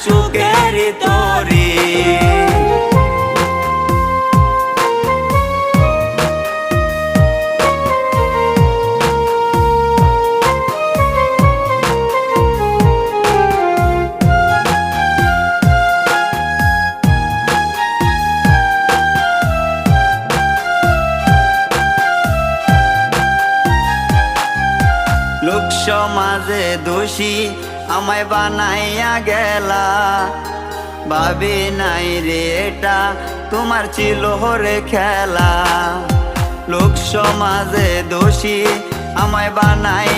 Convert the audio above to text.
সুখের তরি। লোক সমাজে দোষী আমায় বানাইয়া গেলা, ভাবি নাই রে এটা তোমার ছিল রে খেলা। লোক সমাজে দোষী আমায় বানাইয়া